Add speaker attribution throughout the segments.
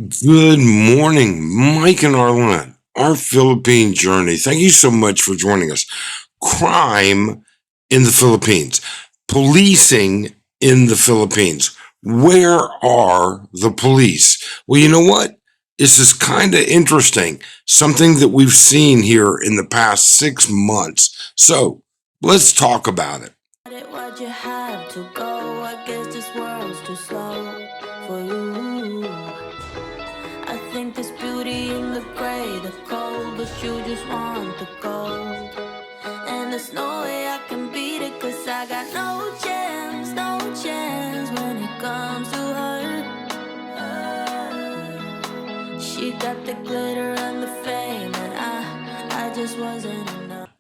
Speaker 1: Good morning, Mike and Arlen, our Philippine journey. Thank you so much for joining us. Crime in the Philippines, policing in the Philippines. Where are the police? Well, you know what? This is kind of interesting, something that we've seen here in the past 6 months. So let's talk about it.
Speaker 2: Why'd you have to go? I guess this world's too slow for you. I think there's beauty in the gray, the cold, but you just want the gold. And there's no way I can beat it, cause I got no chance when it comes to her. She got the glitter and the fame, and I just wasn't enough.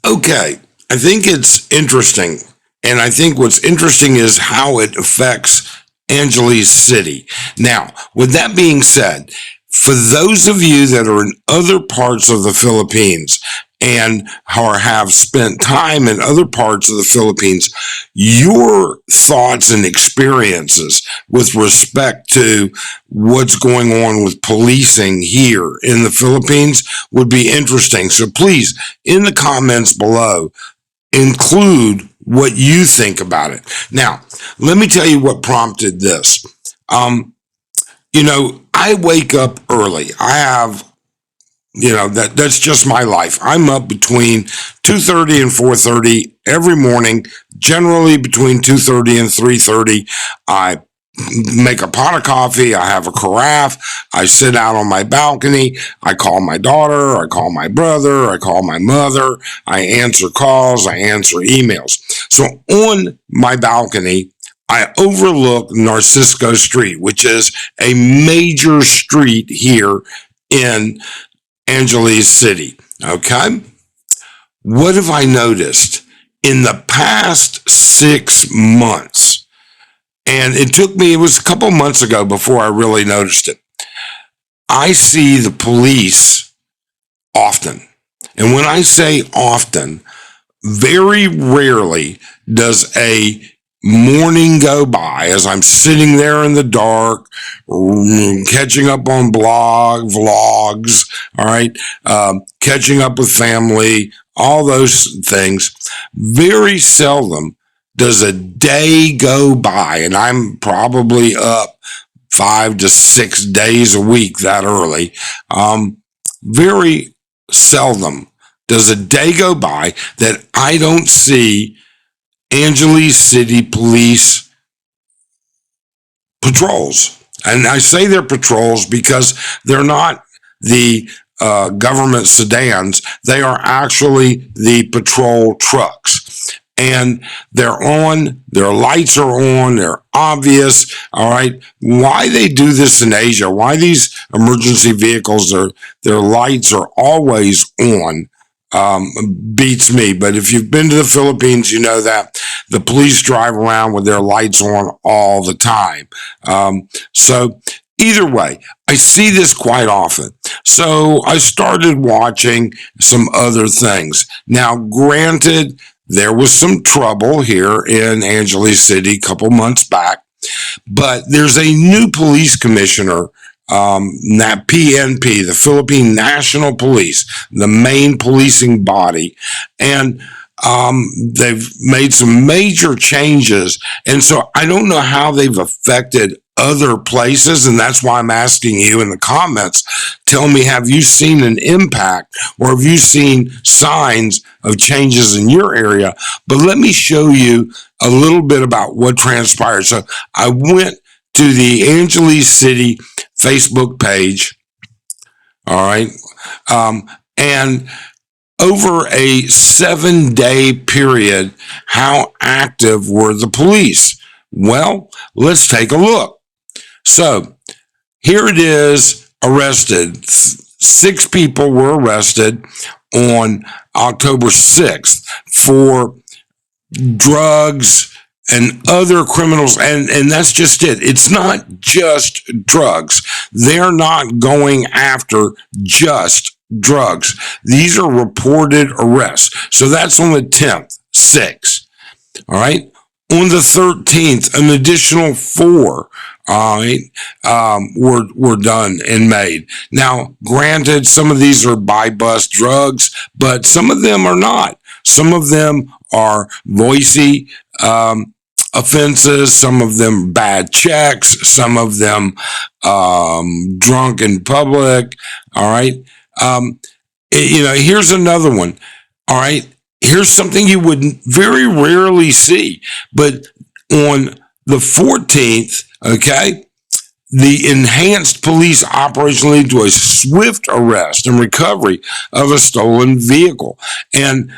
Speaker 1: Okay, I think it's interesting. And I think what's interesting is how it affects Angeles City. Now, with that being said, for those of you that are in other parts of the Philippines and or have spent time in other parts of the Philippines, your thoughts and experiences with respect to what's going on with policing here in the Philippines would be interesting. So please, in the comments below, include what you think about it. Now, let me tell you what prompted this. I wake up early. I have, that's just my life. I'm up between 2:30 and 4:30 every morning, generally between 2:30 and 3:30. I make a pot of coffee. I have a carafe. I sit out on my balcony. I call my daughter. I call my brother. I call my mother. I answer calls. I answer emails. So on my balcony, I overlook Narcisco Street, which is a major street here in Angeles City. Okay. What have I noticed in the past 6 months? And it was a couple months ago before I really noticed it. I see the police often. And when I say often, very rarely does a morning go by as I'm sitting there in the dark, catching up on vlogs, all right, catching up with family, all those things. Very seldom does a day go by, and I'm probably up 5 to 6 days a week that early. Very seldom does a day go by that I don't see Angeles City police patrols. And I say they're patrols because they're not the government sedans. They are actually the patrol trucks. And they're on, their lights are on, they're obvious, all right? Why they do this in Asia, why these emergency vehicles, their lights are always on, beats me. But if you've been to the Philippines, you know that the police drive around with their lights on all the time. So either way, I see this quite often. So I started watching some other things. Now, granted, there was some trouble here in Angeles City a couple months back, but there's a new police commissioner, that PNP, the Philippine National Police, the main policing body, and they've made some major changes. And so I don't know how they've affected other places, and that's why I'm asking you in the comments, tell me, have you seen an impact or have you seen signs of changes in your area? But let me show you a little bit about what transpired. So I went to the Angeles City Facebook page, all right, and over a 7-day period, how active were the police? Well, let's take a look. So here it is, arrested. 6 people were arrested on October 6th for drugs and other criminals. And that's just it. It's not just drugs. They're not going after just drugs. These are reported arrests. So that's on the 10th, 6. All right. On the 13th, an additional 4 all right, were done and made. Now, granted, some of these are buy bust drugs, but some of them are not. Some of them are voicey offenses, some of them bad checks, some of them drunk in public. All right. Here's another one. All right. Here's something you would very rarely see, but on the 14th, okay, the enhanced police operation led to a swift arrest and recovery of a stolen vehicle. And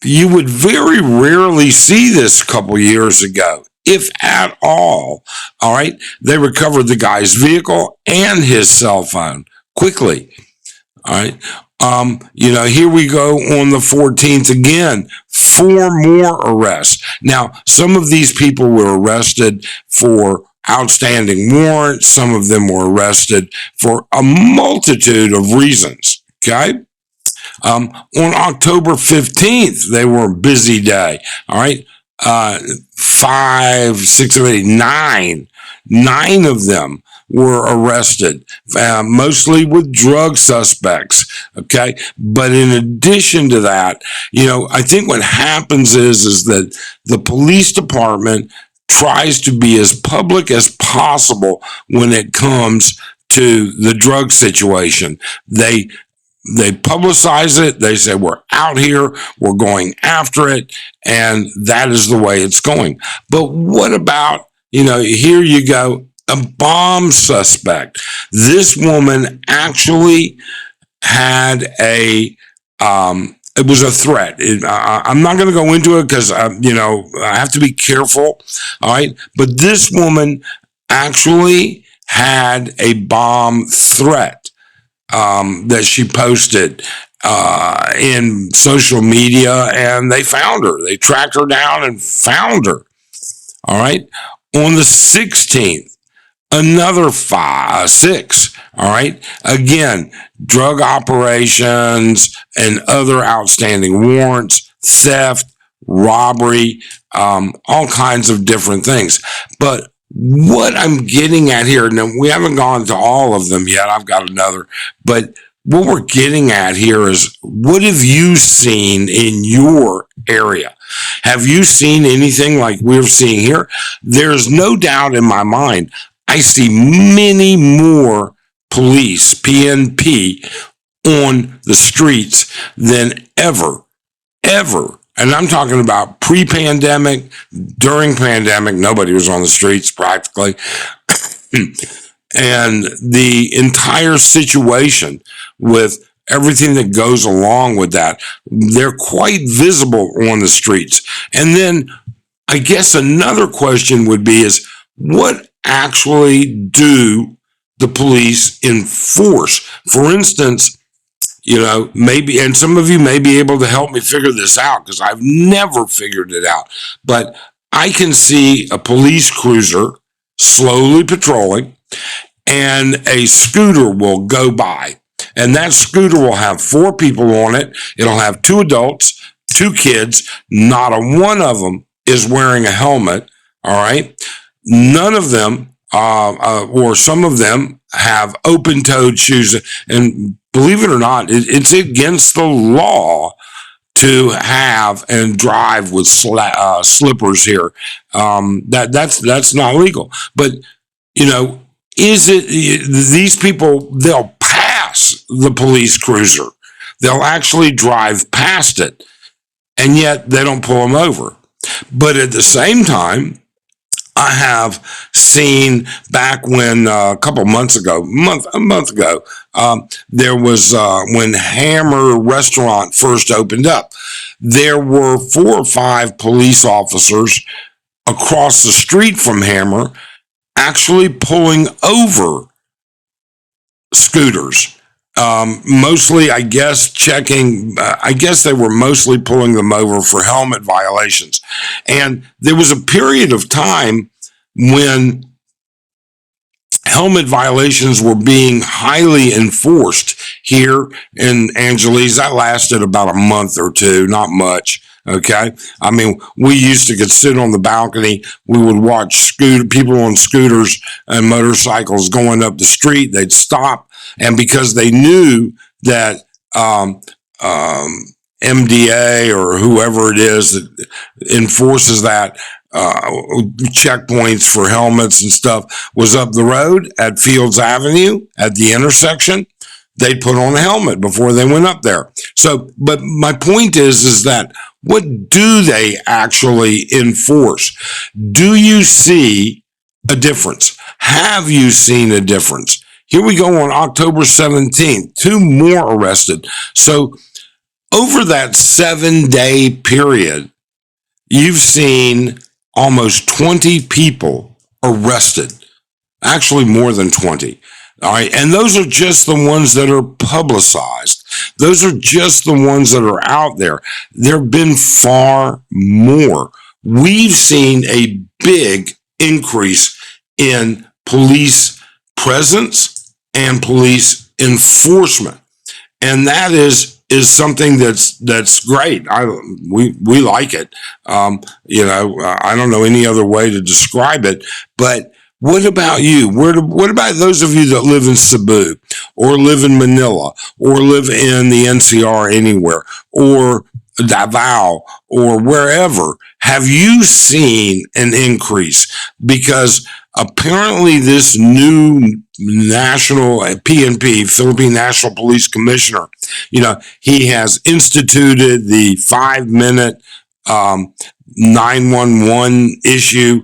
Speaker 1: you would very rarely see this a couple years ago, if at all. All right. They recovered the guy's vehicle and his cell phone quickly. All right. Here we go on the 14th again, 4 more arrests. Now, some of these people were arrested for outstanding warrants. Some of them were arrested for a multitude of reasons. Okay. On October 15th, they were a busy day. All right. 5, 6, 7, 8, 9. 9 of them were arrested, mostly with drug suspects. Okay. But in addition to that, I think what happens is that the police department tries to be as public as possible when it comes to the drug situation. They publicize it. They say, we're out here, we're going after it, and that is the way it's going. But what about, here you go, a bomb suspect. This woman actually had it was a threat. I'm not going to go into it because, I have to be careful. All right. But this woman actually had a bomb threat that she posted in social media, and they found her. They tracked her down and found her. All right. On the 16th, another 6. All right. Again, drug operations and other outstanding warrants, theft, robbery, all kinds of different things. But what I'm getting at here, now we haven't gone to all of them yet. I've got another, but what we're getting at here is, what have you seen in your area? Have you seen anything like we're seeing here? There's no doubt in my mind, I see many more police, PNP, on the streets than ever. And I'm talking about pre-pandemic, during pandemic, nobody was on the streets practically. And the entire situation with everything that goes along with that, they're quite visible on the streets. And then I guess another question would be is, what actually do the police enforce? For instance, maybe, and some of you may be able to help me figure this out because I've never figured it out, but I can see a police cruiser slowly patrolling and a scooter will go by, and that scooter will have 4 people on it. It'll have 2 adults, 2 kids. Not a one of them is wearing a helmet. All right. None of them, or some of them, have open-toed shoes. And believe it or not, it's against the law to have and drive with slippers here. That's not legal. But is it these people? They'll pass the police cruiser. They'll actually drive past it, and yet they don't pull them over. But at the same time, I have seen back when a month ago, there was when Hammer Restaurant first opened up, there were 4 or 5 police officers across the street from Hammer actually pulling over scooters. Mostly, I guess, I guess they were mostly pulling them over for helmet violations. And there was a period of time when helmet violations were being highly enforced here in Angeles. That lasted about a month or 2, not much. Okay. I mean, we used to could sit on the balcony. We would watch people on scooters and motorcycles going up the street. They'd stop. And because they knew that, MDA or whoever it is that enforces that, checkpoints for helmets and stuff was up the road at Fields Avenue at the intersection, they'd put on a helmet before they went up there. So, but my point is that what do they actually enforce? Do you see a difference? Have you seen a difference? Here we go on October 17th, 2 more arrested. So over that 7-day period, you've seen almost 20 people arrested, actually more than 20. All right. And those are just the ones that are publicized. Those are just the ones that are out there. There have been far more. We've seen a big increase in police presence and police enforcement. And that is something that's great. We like it. I don't know any other way to describe it, but what about you? What about those of you that live in Cebu or live in Manila or live in the NCR anywhere or Davao or wherever? Have you seen an increase? Because apparently this new national PNP, Philippine National Police Commissioner, he has instituted the 5-minute 911 issue.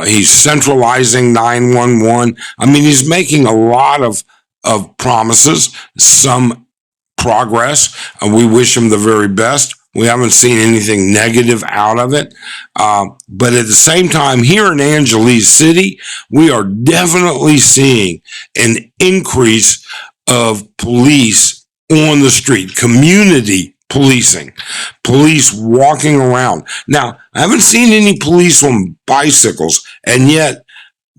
Speaker 1: He's centralizing 911. I mean, he's making a lot of promises, some progress, and we wish him the very best. We haven't seen anything negative out of it. But at the same time, here in Angeles City, we are definitely seeing an increase of police on the street, community policing, police walking around. Now, I haven't seen any police on bicycles, and yet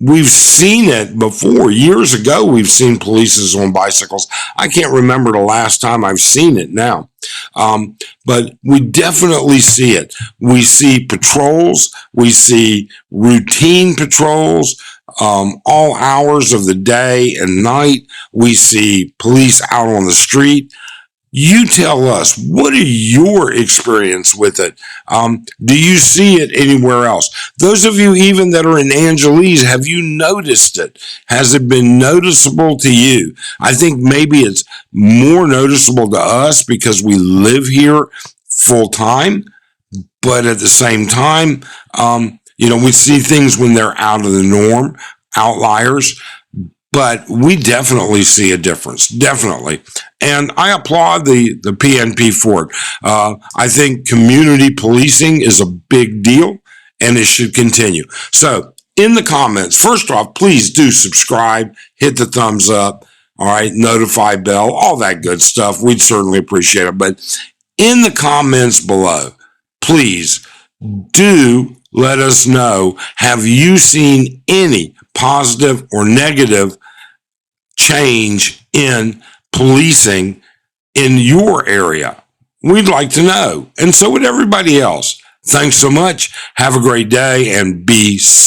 Speaker 1: we've seen it before. Years ago, we've seen police on bicycles. I can't remember the last time I've seen it now. But we definitely see it. We see patrols. We see routine patrols, all hours of the day and night. We see police out on the street. You tell us, what are your experience with it? Do you see it anywhere else? Those of you even that are in Angeles, have you noticed it? Has it been noticeable to you? I think maybe it's more noticeable to us because we live here full time, but at the same time, we see things when they're out of the norm, outliers. But we definitely see a difference, definitely. And I applaud the PNP for it. I think community policing is a big deal and it should continue. So in the comments, first off, please do subscribe, hit the thumbs up, all right, notify bell, all that good stuff. We'd certainly appreciate it. But in the comments below, please do let us know, have you seen any positive or negative change in policing in your area? We'd like to know. And so would everybody else. Thanks so much. Have a great day and be safe.